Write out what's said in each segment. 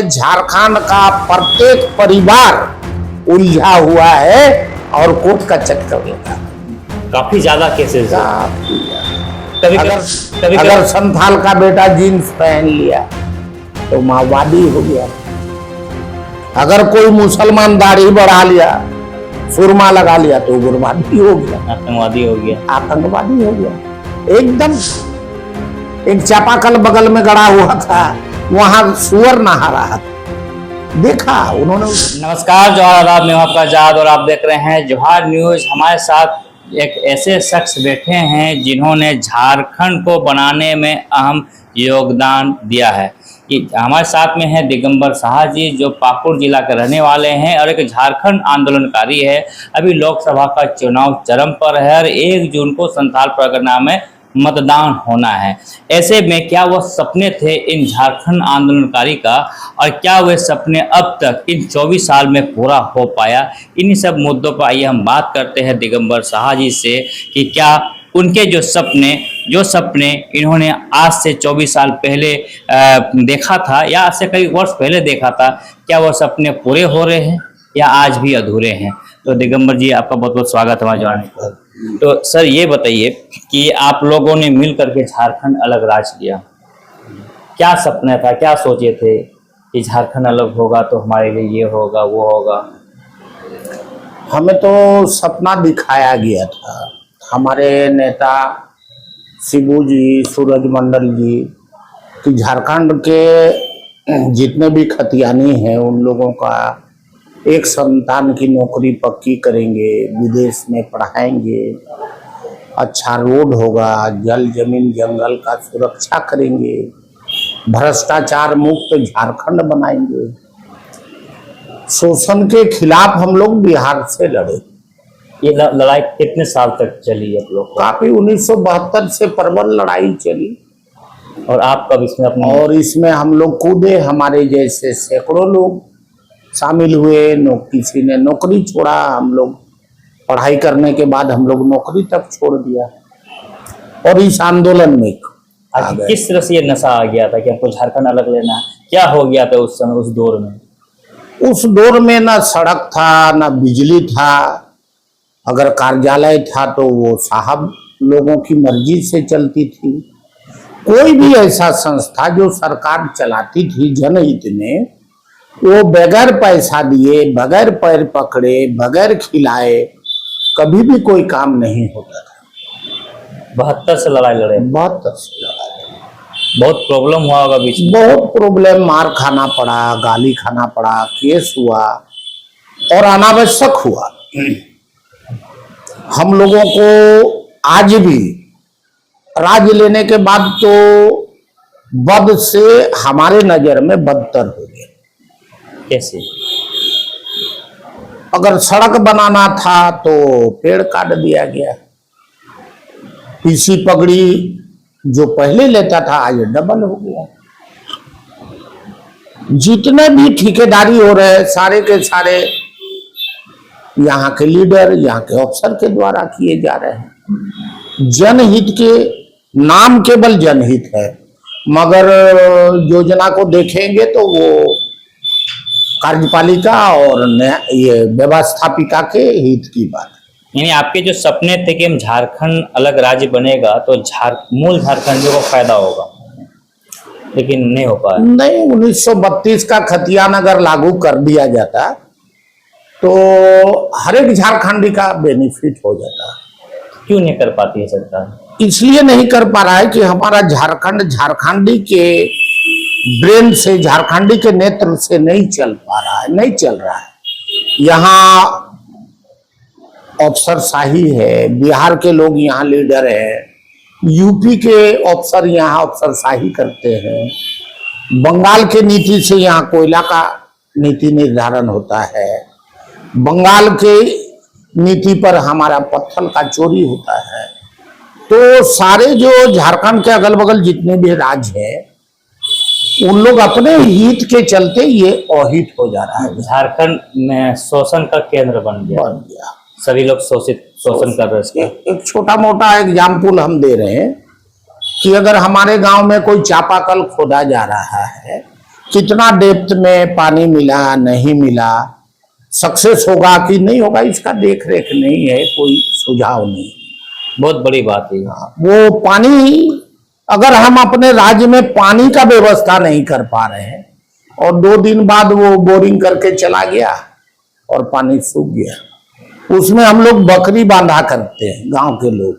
झारखंड का प्रत्येक परिवार उलझा हुआ है और कोर्ट का चक्कर लगा। काफी ज्यादा केसेस है। अगर संथाल का बेटा जीन्स पहन लिया तो माओवादी हो गया। अगर कोई मुसलमान दाढ़ी बढ़ा लिया, सुरमा लगा लिया तो उग्रवादी हो गया, आतंकवादी हो गया, आतंकवादी हो गया। एकदम एक चापाकल बगल में गड़ा हुआ था, वहां सुअर नहा रहा था, देखा उन्होंने। नमस्कार, जोहार आदाब, मैं आपका आजाद और आप देख रहे हैं जोहार न्यूज। हमारे साथ एक ऐसे शख्स बैठे हैं जिन्होंने झारखंड को बनाने में अहम योगदान दिया है। कि हमारे साथ में है दिगंबर साहा जी, जो पाकुड़ जिला के रहने वाले हैं और एक झारखंड आंदोलनकारी है। अभी लोकसभा का चुनाव चरम पर है और 1 जून को संथाल परगना में मतदान होना है। ऐसे में क्या वो सपने थे इन झारखंड आंदोलनकारी का, और क्या वे सपने अब तक इन 24 साल में पूरा हो पाया? इन्हीं सब मुद्दों पर आइए हम बात करते हैं दिगंबर साहा जी से कि क्या उनके जो सपने इन्होंने आज से 24 साल पहले देखा था या आज से कई वर्ष पहले देखा था, क्या वो सपने पूरे हो रहे हैं या आज भी अधूरे हैं? तो दिगंबर जी, आपका बहुत बहुत स्वागत है हमारे जाने पर। तो सर, ये बताइए कि आप लोगों ने मिल करके झारखंड अलग राज किया, क्या सपना था, क्या सोचे थे कि झारखंड अलग होगा तो हमारे लिए ये होगा वो होगा? हमें तो सपना दिखाया गया था। हमारे नेता शिबू जी, सूरज मंडल जी कि झारखंड के जितने भी खतियानी हैं उन लोगों का एक संतान की नौकरी पक्की करेंगे, विदेश में पढ़ाएंगे, अच्छा रोड होगा, जल जमीन जंगल का सुरक्षा करेंगे, भ्रष्टाचार मुक्त झारखंड बनाएंगे। शोषण के खिलाफ हम लोग बिहार से लड़े। ये लड़ाई कितने साल तक चली आप लोग? काफी 1972 से प्रबल लड़ाई चली। और आप कब इसमें अपने? और इसमें हम लोग कूदे, हमारे जैसे सैकड़ों लोग शामिल हुए। किसी ने नौकरी छोड़ा, हम लोग पढ़ाई करने के बाद हम लोग नौकरी तक छोड़ दिया और इस आंदोलन में किस तरह से ये नशा आ गया था कि हमको झारखंड अलग लेना? क्या हो गया था उस समय, उस दौर में? उस दौर में ना सड़क था, ना बिजली था। अगर कार्यालय था तो वो साहब लोगों की मर्जी से चलती थी। कोई भी ऐसा संस्था जो सरकार चलाती थी जनहित में, वो बगैर पैसा दिए, बगैर पैर पकड़े, बगैर खिलाए कभी भी कोई काम नहीं होता था। 72 से लड़ाई लड़े? 72 से लड़ाई। बहुत प्रॉब्लम हुआ होगा बीच में? बहुत प्रॉब्लम, मार खाना पड़ा, गाली खाना पड़ा, केस हुआ और अनावश्यक हुआ। हम लोगों को आज भी राज लेने के बाद तो बद से हमारे नजर में बदतर हो गया। कैसे? अगर सड़क बनाना था तो पेड़ काट दिया गया। पीसी पगड़ी जो पहले लेता था आज डबल हो गया। जितने भी ठेकेदारी हो रहे हैं सारे के सारे यहाँ के लीडर, यहाँ के अफसर के द्वारा किए जा रहे हैं। जनहित के नाम केवल जनहित है, मगर योजना को देखेंगे तो वो कार्यपालिका और ये व्यवस्थापिका के हित की बात है। यानी आपके जो सपने थे कि हम झारखंड अलग राज्य बनेगा तो मूल झारखंडियों को फायदा होगा, लेकिन नहीं हो पाया। नहीं, 1932 का खतियान अगर लागू कर दिया जाता तो हर एक झारखंडी का बेनिफिट हो जाता। क्यों नहीं कर पाती है सरकार? इसलिए इसलिए नहीं कर पा रहा है कि हमारा झारखंड झारखंडी के ब्रेन से, झारखंडी के नेत्र से नहीं चल पा रहा है, नहीं चल रहा है। यहाँ अफसरशाही है, बिहार के लोग यहाँ लीडर है, यूपी के अफसर यहाँ अफसरशाही करते हैं, बंगाल के नीति से यहाँ कोयला का नीति निर्धारण होता है, बंगाल के नीति पर हमारा पत्थर का चोरी होता है। तो सारे जो झारखंड के अगल बगल जितने भी राज्य हैं उन लोग अपने हित के चलते ये अहित हो जा रहा है। झारखंड में शोषण का केंद्र बन गया। सभी लोग शोषण कर रहे हैं। एक छोटा मोटा एग्जाम्पल हम दे रहे हैं कि अगर हमारे गांव में कोई चापाकल खोदा जा रहा है कितना डेप्थ में पानी मिला नहीं मिला, सक्सेस होगा कि नहीं होगा, इसका देख रेख नहीं है, कोई सुझाव नहीं। बहुत बड़ी बात है। वो पानी, अगर हम अपने राज्य में पानी का व्यवस्था नहीं कर पा रहे हैं और 2 दिन बाद वो बोरिंग करके चला गया और पानी सूख गया, उसमें हम लोग बकरी बांधा करते हैं गांव के लोग।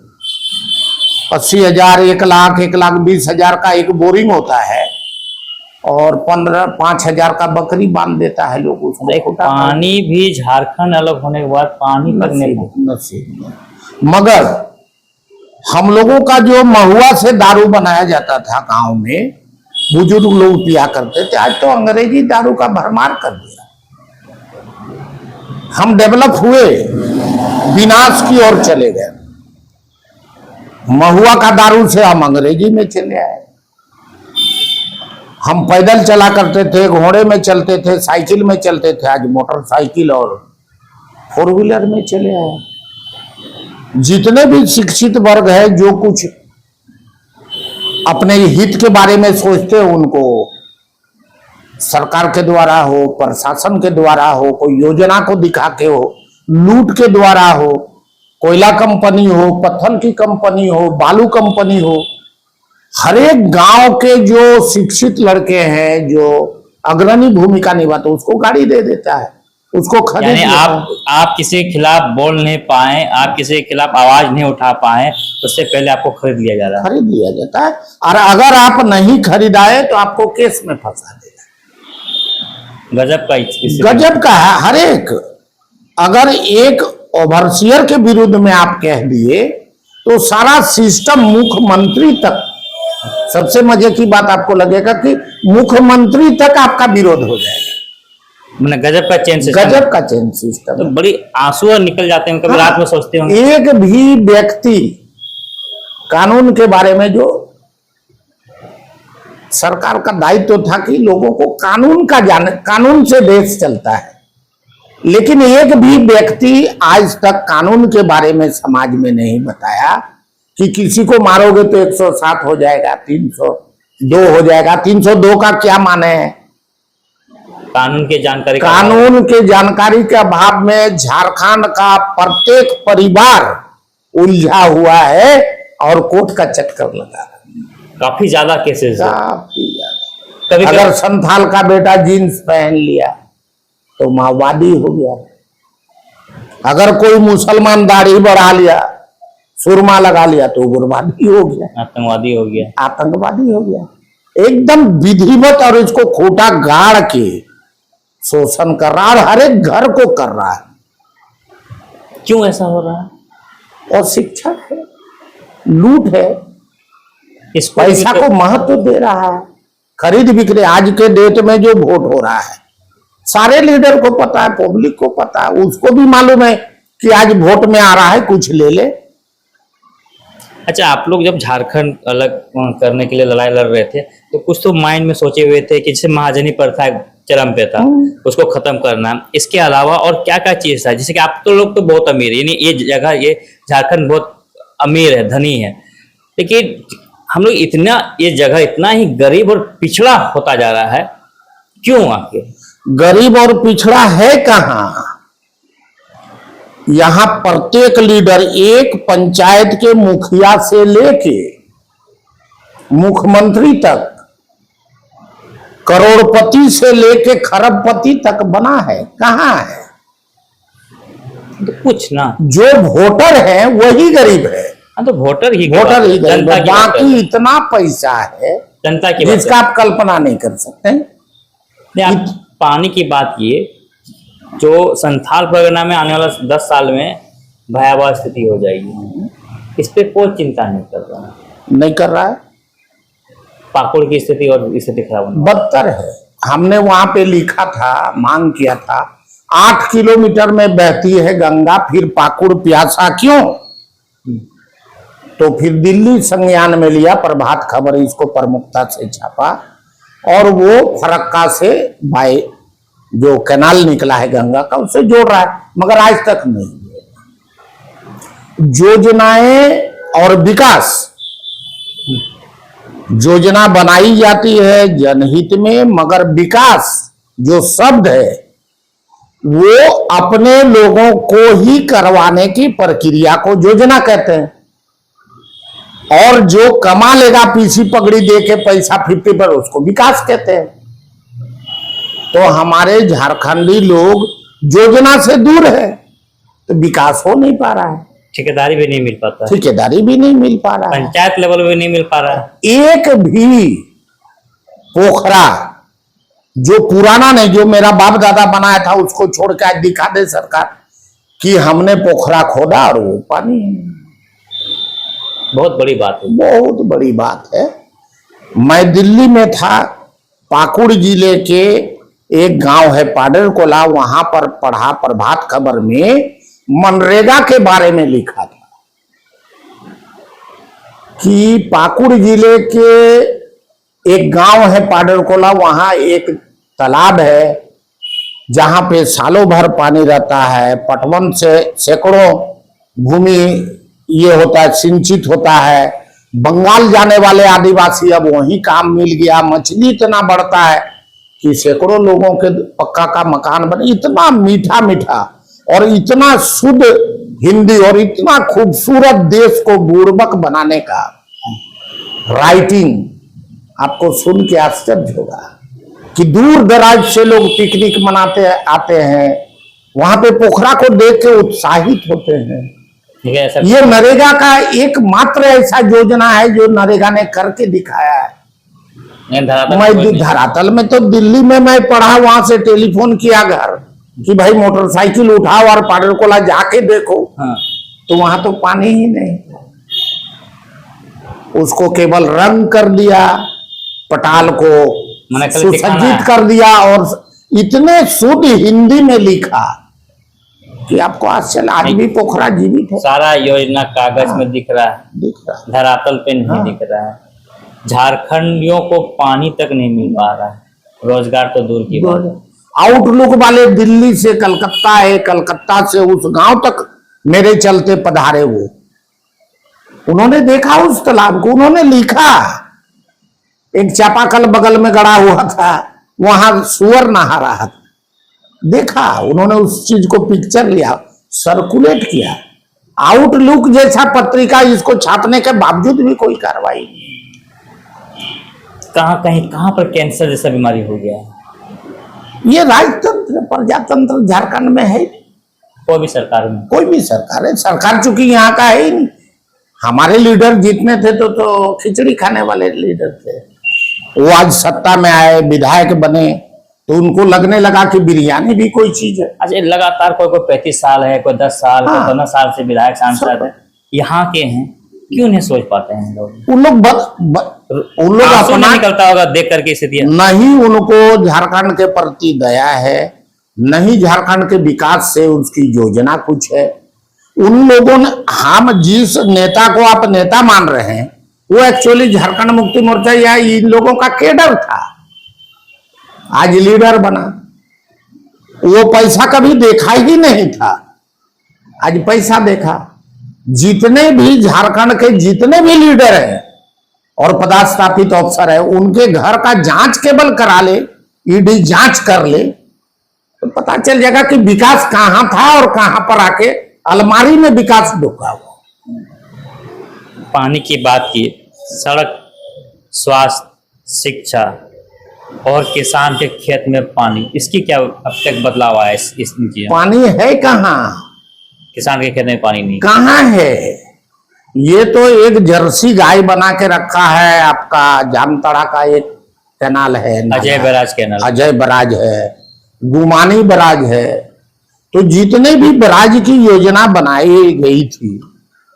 80,000, 1,00,000, 1,20,000 का एक बोरिंग होता है और 15-5,000 का बकरी बांध देता है लोग उसको। पानी भी झारखंड अलग होने के बाद पानी तक नहीं, मगर हम लोगों का जो महुआ से दारू बनाया जाता था गांव में, बुजुर्ग लोग पिया करते थे, आज तो अंग्रेजी दारू का भरमार कर दिया। हम डेवलप हुए, विनाश की ओर चले गए। महुआ का दारू से हम अंग्रेजी में चले आए। हम पैदल चला करते थे, घोड़े में चलते थे, साइकिल में चलते थे, आज मोटरसाइकिल और 4 व्हीलर में चले आए। जितने भी शिक्षित वर्ग है, जो कुछ अपने हित के बारे में सोचते हैं, उनको सरकार के द्वारा हो, प्रशासन के द्वारा हो, कोई योजना को दिखा के हो, लूट के द्वारा हो, कोयला कंपनी हो, पत्थर की कंपनी हो, बालू कंपनी हो, हर एक गांव के जो शिक्षित लड़के हैं, जो अग्रणी भूमिका निभाते, उसको गाड़ी दे देता है, उसको खरीद। यानी आप किसी के खिलाफ बोल नहीं पाए, आप किसी के खिलाफ आवाज नहीं उठा पाए, उससे पहले आपको खरीद लिया जा रहा है। खरीद लिया जाता है, और अगर आप नहीं खरीदाए तो आपको केस में फंसा देगा। गजब का है। हर एक, अगर एक ओवरसियर के विरुद्ध में आप कह दिए तो सारा सिस्टम, मुख्यमंत्री तक, सबसे मजे की बात आपको लगेगा कि मुख्यमंत्री तक आपका विरोध हो जाएगा। मैंने गजब का चेन सिस्टम, गजब का चेन सिस्टम। तो बड़ी आंसू निकल जाते हैं कभी। रात में सोचते हो एक भी व्यक्ति कानून के बारे में, जो सरकार का दायित्व था कि लोगों को कानून का जाने, कानून से देश चलता है, लेकिन एक भी व्यक्ति आज तक कानून के बारे में समाज में नहीं बताया कि किसी को मारोगे तो 107 हो जाएगा, 302 हो जाएगा। 302 का क्या माने है? कानून के जानकारी, कानून के जानकारी के अभाव में झारखंड का प्रत्येक परिवार उलझा हुआ है और कोर्ट का चक्कर लगा है। काफी ज्यादा केसेस, काफी ज्यादा। अगर संथाल का बेटा जीन्स पहन लिया तो माओवादी हो गया, अगर कोई मुसलमान दाढ़ी बढ़ा लिया, सुरमा लगा लिया तो उग्रवादी हो गया, आतंकवादी हो गया, आतंकवादी हो गया। एकदम विधिवत, और इसको खोटा गाड़ के शोषण कर रहा है और हर एक घर को कर रहा है। क्यों ऐसा हो रहा है? और शिक्षा है, लूट है, इस पैसा को महत्व दे रहा है, खरीद बिक्री। आज के डेट में जो वोट हो रहा है, सारे लीडर को पता है, पब्लिक को पता है, उसको भी मालूम है कि आज वोट में आ रहा है, कुछ ले ले। अच्छा, आप लोग जब झारखंड अलग करने के लिए लड़ाई लड़ रहे थे तो कुछ तो माइंड में सोचे हुए थे कि जैसे महाजनी प्रथा चरम पे था, उसको खत्म करना, इसके अलावा और क्या क्या चीज था? जैसे कि आप तो लोग तो बहुत अमीर है, यानी ये जगह, ये झारखंड बहुत अमीर है, धनी है, लेकिन हम लोग इतना, ये जगह इतना ही गरीब और पिछड़ा होता जा रहा है, क्यों? आपके गरीब और पिछड़ा है कहाँ? यहाँ प्रत्येक लीडर, एक पंचायत के मुखिया से लेके मुख्यमंत्री तक, करोड़पति से लेके खरबपति तक बना है। कहाँ है? तो कुछ ना, जो वोटर है वही गरीब है। तो वोटर ही गरीब है, बाकी इतना पैसा है जनता की, जिसका आप कल्पना नहीं कर सकते। आप पानी की बात किए, जो संथाल परगना में आने वाला 10 साल में भयावह स्थिति हो जाएगी, इस पे कोई चिंता नहीं कर रहा है। नहीं कर रहा है। पाकुड़ की स्थिति और स्थिति खराब होने बदतर है। हमने वहां पे लिखा था, मांग किया था, 8 किलोमीटर में बहती है गंगा, फिर पाकुड़ प्यासा क्यों? तो फिर दिल्ली संज्ञान में लिया, प्रभात खबर इसको प्रमुखता से छापा, और वो फरक्का से बाय जो कैनाल निकला है गंगा का, उससे जोड़ रहा है, मगर आज तक नहीं। योजनाएं और विकास योजना बनाई जाती है जनहित में, मगर विकास जो शब्द है वो अपने लोगों को ही करवाने की प्रक्रिया को योजना कहते हैं, और जो कमा लेगा पीसी पगड़ी दे के पैसा 50 पर, उसको विकास कहते हैं। तो हमारे झारखंडी लोग योजना से दूर है, तो विकास हो नहीं पा रहा है, ठेकेदारी भी नहीं मिल पाता, ठेकेदारी भी नहीं मिल पा रहा है, पंचायत लेवल भी नहीं मिल पा रहा है। एक भी पोखरा जो पुराना नहीं, जो मेरा बाप दादा बनाया था उसको छोड़ के आज दिखा दे सरकार कि हमने पोखरा खोदा और वो पानी। बहुत बड़ी बात है, बहुत बड़ी बात है। मैं दिल्ली में था, पाकुड़ जिले के एक गांव है पाडरकोला, वहां पर पढ़ा प्रभात खबर में मनरेगा के बारे में लिखा था कि पाकुड़ जिले के एक गांव है पाडरकोला, वहां एक तालाब है जहां पे सालों भर पानी रहता है। पटवन से सैकड़ों भूमि ये होता है, सिंचित होता है। बंगाल जाने वाले आदिवासी अब वहीं काम मिल गया। मछली इतना बढ़ता है कि सैकड़ों लोगों के पक्का का मकान बने। इतना मीठा मीठा और इतना शुद्ध हिंदी और इतना खूबसूरत देश को बुड़बक बनाने का राइटिंग आपको सुन के आश्चर्य होगा कि दूर दराज से लोग पिकनिक मनाते आते हैं, वहां पे पोखरा को देख के उत्साहित होते हैं। ये नरेगा का एकमात्र ऐसा योजना है जो नरेगा ने करके दिखाया है। मैं धरातल में तो दिल्ली में मैं पढ़ा, वहां से टेलीफोन किया घर कि भाई मोटरसाइकिल उठाओ और पाडरकोला जाके देखो। हाँ। तो वहां तो पानी ही नहीं, उसको केवल रंग कर दिया, पटाल को सुसज्जित कर दिया और इतने शुद्ध हिंदी में लिखा कि आपको आश्चर्य। आज भी पोखरा जीवित है, सारा योजना कागज में दिख रहा है, धरातल पे नहीं दिख रहा है। झारखंडियों को पानी तक नहीं मिल पा रहा है, रोजगार तो दूर की बात है। आउटलुक वाले दिल्ली से कलकत्ता है, कलकत्ता से उस गांव तक मेरे चलते पधारे वो, उन्होंने देखा उस तालाब को, उन्होंने लिखा। एक चापाकल बगल में गड़ा हुआ था, वहां सुअर नहा रहा था, देखा उन्होंने उस चीज को पिक्चर लिया, सर्कुलेट किया। आउटलुक जैसा पत्रिका, इसको छापने के बावजूद भी कोई कार्रवाई नहीं। कहां पर कैंसर जैसा बीमारी हो गया है। ये राजतंत्र प्रजातंत्र झारखंड में है, कोई भी सरकार में, कोई भी सरकार है। सरकार चूंकि यहाँ का है ही नहीं। हमारे लीडर जितने थे तो खिचड़ी खाने वाले लीडर थे, वो आज सत्ता में आए, विधायक बने, तो उनको लगने लगा कि बिरयानी भी कोई चीज है। अच्छा, लगातार कोई 35 साल है, कोई 10 साल, कोई 15 साल से विधायक सांसद है, यहाँ के हैं, क्यों नहीं सोच पाते हैं लोग? उन लोग अपना निकलता होगा देख करके स्थिति। नहीं उनको झारखंड के प्रति दया है, नहीं झारखंड के विकास से उसकी योजना कुछ है। उन लोगों ने, हम जिस नेता को आप नेता मान रहे हैं वो एक्चुअली झारखंड मुक्ति मोर्चा या इन लोगों का केडर था, आज लीडर बना। वो पैसा कभी देखा ही नहीं था, आज पैसा देखा। जितने भी झारखंड के जितने भी लीडर हैं और पदस्थापित अफसर है, उनके घर का जांच केवल करा ले, ईडी जांच कर ले, तो पता चल जाएगा कि विकास कहां था और कहां पर आके अलमारी में विकास ढुका हुआ। पानी की बात की, सड़क, स्वास्थ्य, शिक्षा और किसान के खेत में पानी, इसकी क्या अब तक बदलाव आया? पानी है कहाँ? किसान के खेत में पानी नहीं, कहाँ है? ये तो एक जर्सी गाय बना के रखा है आपका जामताड़ा का एक कैनाल है, Ajay barrage canal, Ajay barrage है, गुमानी बराज है। तो जितने भी बराज की योजना बनाई गई थी,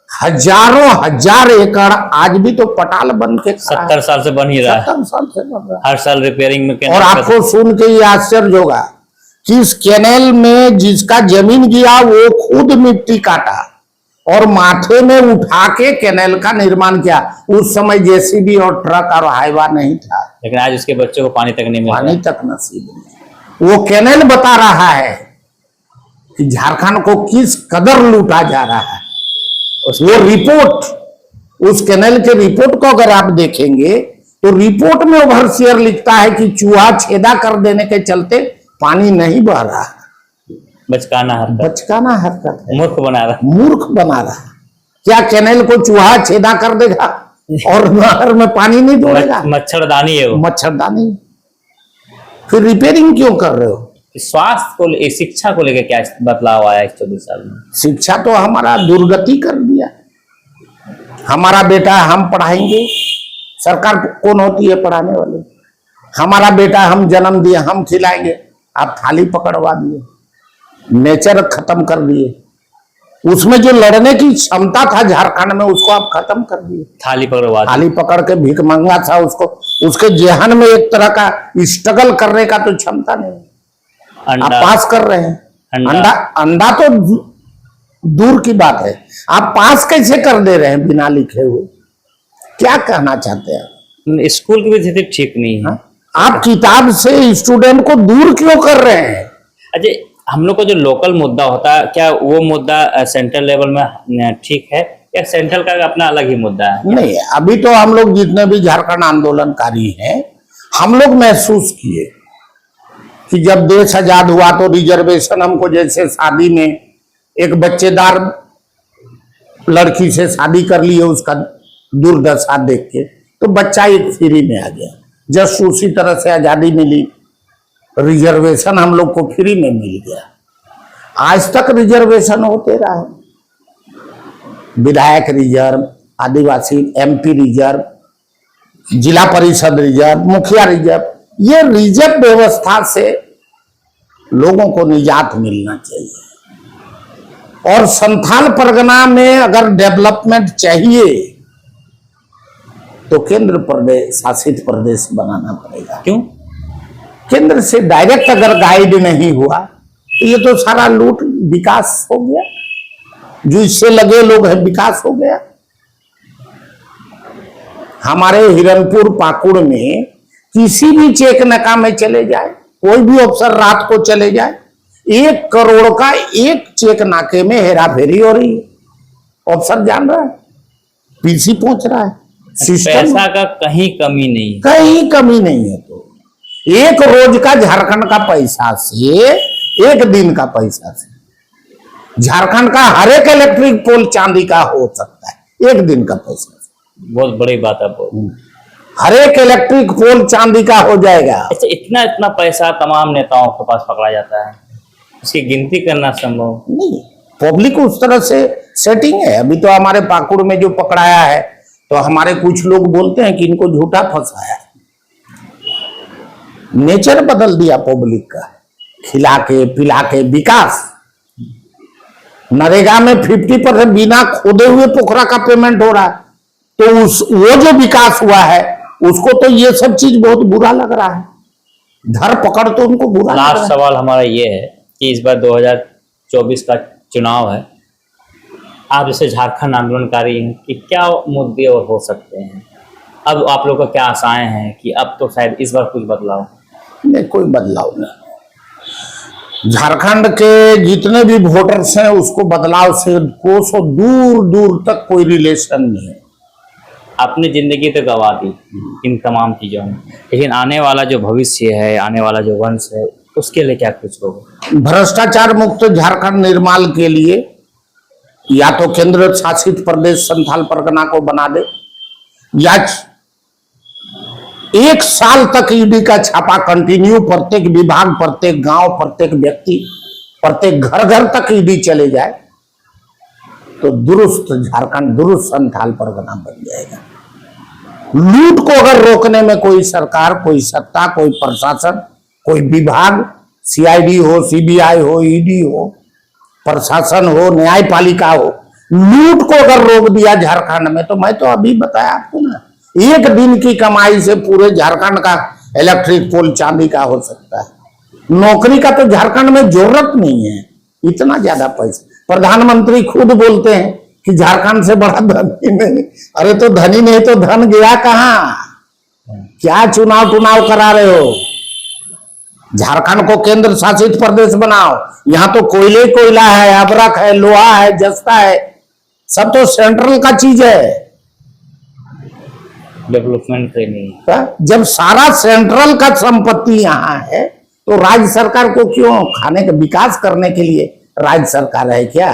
हजारों हजार एकड़ आज भी तो पटाल बन के 70 साल से बन ही रहा है, 70 साल से बन रहा है, हर साल रिपेयरिंग में। और आपको सुन के ये आश्चर्य होगा कि इस कैनेल में जिसका जमीन गया वो खुद मिट्टी काटा और माथे में उठा के कैनेल का निर्माण किया। उस समय जेसीबी और ट्रक और हाईवा नहीं था, लेकिन आज उसके बच्चों को पानी तक नहीं मिल रहा, पानी तक नसीब नहीं। वो कैनेल बता रहा है कि झारखंड को किस कदर लूटा जा रहा है। वो रिपोर्ट, उस कैनेल के रिपोर्ट को अगर आप देखेंगे तो रिपोर्ट में ओवरसियर लिखता है कि चूहा छेदा कर देने के चलते पानी नहीं बह रहा है। बचकाना हरकत, बचकाना हरकत है, मूर्ख बना रहा। मूर्ख बना रहा है। क्या कैनेल को चूहा छेदा कर देगा और नहर में पानी नहीं दौड़ेगा? मच्छरदानी है वो। मच्छरदानी। फिर रिपेयरिंग क्यों कर रहे हो? स्वास्थ्य को, शिक्षा को लेकर क्या बदलाव आया इस 24 साल में? शिक्षा तो हमारा दुर्गति कर दिया। हमारा बेटा हम पढ़ाएंगे, सरकार कौन होती है पढ़ाने वाली? हमारा बेटा हम जन्म दिए, हम खिलाएंगे, आप थाली पकड़वा दिए, नेचर खत्म कर दिए। उसमें जो लड़ने की क्षमता था झारखंड में, उसको आप खत्म कर दिए। थाली पकड़वा, थाली पकड़ के भीख मांगा था उसको, उसके जेहन में एक तरह का स्ट्रगल करने का तो क्षमता नहीं। आप पास कर रहे हैं अंडा, अंडा तो दूर की बात है, आप पास कैसे कर दे रहे हैं बिना लिखे हुए? क्या कहना चाहते हैं? स्कूल की भी स्थिति ठीक नहीं है। आप किताब से स्टूडेंट को दूर क्यों कर रहे हैं? अच्छा, हम लोग का जो लोकल मुद्दा होता है, क्या वो मुद्दा सेंट्रल लेवल में ठीक है या सेंट्रल का अपना अलग ही मुद्दा है? नहीं, अभी तो हम लोग जितने भी झारखंड आंदोलनकारी हैं, हम लोग महसूस किए कि जब देश आजाद हुआ तो रिजर्वेशन हमको, जैसे शादी में एक बच्चेदार लड़की से शादी कर लिए, उसका दुर्दशा देख के तो बच्चा एक फ्री में आ गया। जस्ट उसी तरह से आजादी मिली, रिजर्वेशन हम लोग को फ्री में मिल गया। आज तक रिजर्वेशन होते रहा, विधायक रिजर्व, आदिवासी एमपी रिजर्व, जिला परिषद रिजर्व, मुखिया रिजर्व। ये रिजर्व व्यवस्था से लोगों को निजात मिलना चाहिए। और संथाल परगना में अगर डेवलपमेंट चाहिए तो केंद्र प्रदेश शासित प्रदेश बनाना पड़ेगा। क्यों? केंद्र से डायरेक्ट अगर गाइड नहीं हुआ तो ये तो सारा लूट विकास हो गया, जो इससे लगे लोग हैं विकास हो गया। हमारे हिरनपुर पाकुड़ में किसी भी चेक नाका में चले जाए, कोई भी अफसर रात को चले जाए, 1 करोड़ का एक चेक नाके में हेरा फेरी हो रही है। अफसर जान रहा है, पीसी पहुंच रहा है, पैसा का कहीं कमी नहीं है, कहीं कमी नहीं है। तो एक रोज का झारखंड का पैसा से, एक दिन का पैसा से झारखंड का हर एक इलेक्ट्रिक पोल चांदी का हो सकता है, एक दिन का पैसा से। बहुत बड़ी बात है। हर एक इलेक्ट्रिक पोल चांदी का हो जाएगा। अच्छा, इतना इतना पैसा तमाम नेताओं के पास पकड़ा जाता है, इसकी गिनती करना संभव नहीं। पब्लिक उस तरह से सेटिंग है। अभी तो हमारे पाकुड़ में जो पकड़ाया है, तो हमारे कुछ लोग बोलते हैं कि इनको झूठा फंसाया। नेचर बदल दिया पब्लिक का, खिला के पिला के विकास। नरेगा में 50% बिना खोदे हुए पोखरा का पेमेंट हो रहा है, तो वो जो विकास हुआ है उसको तो ये सब चीज बहुत बुरा लग रहा है। धर पकड़ तो उनको बुरा लग रहा है। लास्ट सवाल हमारा ये है कि इस बार 2024 का चुनाव है, आप जैसे झारखंड आंदोलनकारी हैं कि क्या मुद्दे और हो सकते हैं? अब आप लोग का क्या आशाएं हैं कि अब तो शायद इस बार कुछ बदलाव? नहीं, कोई बदलाव नहीं। झारखंड के जितने भी वोटर्स हैं उसको बदलाव से कोसों दूर दूर तक कोई रिलेशन नहीं है। आपने जिंदगी तो गंवा दी इन तमाम चीजों में, लेकिन आने वाला जो भविष्य है, आने वाला जो वंश है, उसके लिए क्या कुछ होगा? भ्रष्टाचार मुक्त झारखंड निर्माण के लिए या तो केंद्र शासित प्रदेश संथाल परगना को बना दे, या 1 साल तक ईडी का छापा कंटिन्यू, प्रत्येक विभाग, प्रत्येक गांव, प्रत्येक व्यक्ति, प्रत्येक घर घर तक ईडी चले जाए, तो दुरुस्त झारखंड, दुरुस्त संथाल परगना बन जाएगा। लूट को अगर रोकने में कोई सरकार, कोई सत्ता, कोई प्रशासन, कोई विभाग, सीआईडी हो, सीबीआई हो, ईडी हो, प्रशासन हो, न्यायपालिका हो, लूट को अगर रोक दिया झारखंड में, तो मैं तो अभी बताया आपको ना, 1 दिन की कमाई से पूरे झारखंड का इलेक्ट्रिक पोल चांदी का हो सकता है। नौकरी का तो झारखंड में जरूरत नहीं है, इतना ज्यादा पैसा। प्रधानमंत्री खुद बोलते हैं कि झारखंड से बड़ा धनी नहीं। अरे तो धनी नहीं तो धन गया कहाँ? क्या चुनाव करा रहे हो? झारखंड को केंद्र शासित प्रदेश बनाओ। यहाँ तो कोयला है, अबरक है, लोहा है, जस्ता है, सब तो सेंट्रल का चीज है। डेवलपमेंट के लिए। जब सारा सेंट्रल का संपत्ति यहाँ है तो राज्य सरकार को क्यों खाने का विकास करने के लिए राज्य सरकार है क्या?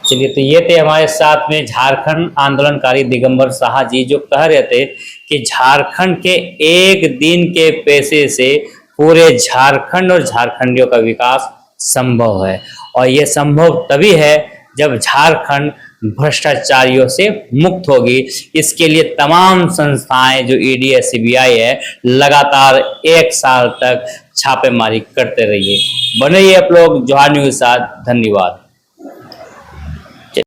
चलिए, तो ये थे हमारे साथ में झारखंड आंदोलनकारी दिगंबर साहा जी, जो कह रहे थे कि झारखंड के एक दिन के पैसे से पूरे झारखंड और झारखंडियों का विकास संभव है। और ये संभव तभी है जब झारखंड भ्रष्टाचारियों से मुक्त होगी। इसके लिए तमाम संस्थाएं जो ईडी है, सीबीआई है, लगातार 1 साल तक छापेमारी करते रहिए। बने रहिए आप लोग जोहार न्यूज़ के साथ। धन्यवाद।